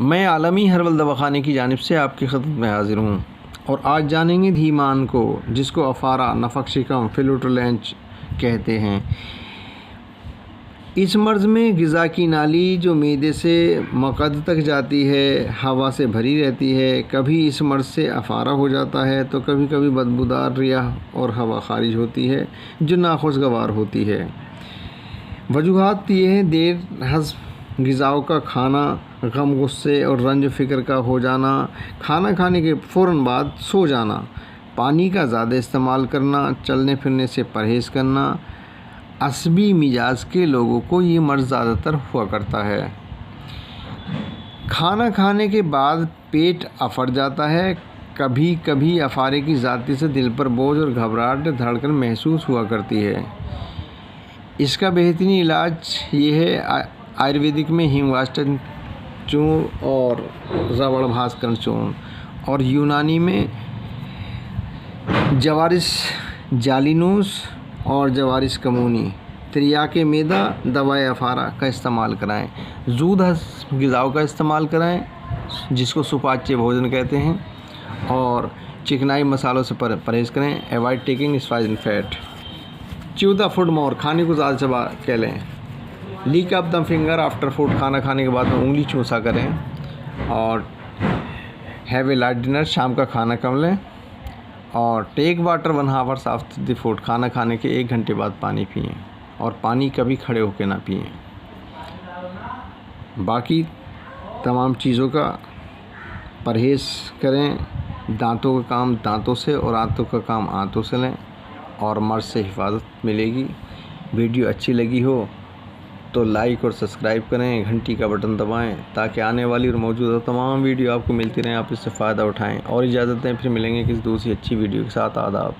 मैं आलमी हर्बल दवाखाने की जानिब से आपकी खिदमत में हाज़िर हूँ और आज जानेंगे धीमान को, जिसको अफारा, नफक शिकम, फ्लूटुलेंस कहते हैं। इस मर्ज़ में ग़िज़ा की नाली जो मैदे से मक़द तक जाती है, हवा से भरी रहती है। कभी इस मर्ज़ से अफारा हो जाता है तो कभी कभी बदबूदार रियाह और हवा खारिज होती है जो नाखुशगवार होती है। वजूहात ये हैं: देर हज़्म ग़िज़ाओं का खाना, गम, गुस्से और रंज फ़िक्र का हो जाना, खाना खाने के फ़ौरन बाद सो जाना, पानी का ज़्यादा इस्तेमाल करना, चलने फिरने से परहेज़ करना। असबी मिजाज के लोगों को ये मर्ज़ ज़्यादातर हुआ करता है। खाना खाने के बाद पेट अफर जाता है। कभी कभी अफारे की ज़ाती से दिल पर बोझ और घबराहट, धड़कन महसूस हुआ करती है। इसका बेहतरीन इलाज ये है, आयुर्वेदिक में हिंगवाष्टक चूर्ण और रबड़ भास्कर चूर्ण, और यूनानी में जवारिस जालिनूस और जवारिस कमूनी, त्रियाके मैदा, दवाए अफारा का इस्तेमाल कराएं। ज़ूद हज़्म ग़िज़ाओं का इस्तेमाल कराएं, जिसको सुपाच्य भोजन कहते हैं, और चिकनाई मसालों से परहेज़ करें। Avoid taking spice fat. Chew the food मोर, खाने को ज़्यादा चबा के लें। Leak up the finger after food, खाना खाने के बाद में उंगली चूसा करें। और हैव ए लाइट डिनर, शाम का खाना कम लें। और take water 1 hours after the food, खाना खाने के 1 घंटे बाद पानी पिएं, और पानी कभी खड़े होकर ना पिएं। बाकी तमाम चीज़ों का परहेज़ करें। दांतों का काम दांतों से और आंतों का काम आंतों से लें, और मर्ज़ से हिफाजत मिलेगी। वीडियो अच्छी लगी हो तो लाइक और सब्सक्राइब करें, घंटी का बटन दबाएं, ताकि आने वाली और मौजूदा तमाम वीडियो आपको मिलती रहें, आप इससे फ़ायदा उठाएं। और इजाज़त दें, फिर मिलेंगे किसी दूसरी अच्छी वीडियो के साथ। आदाब।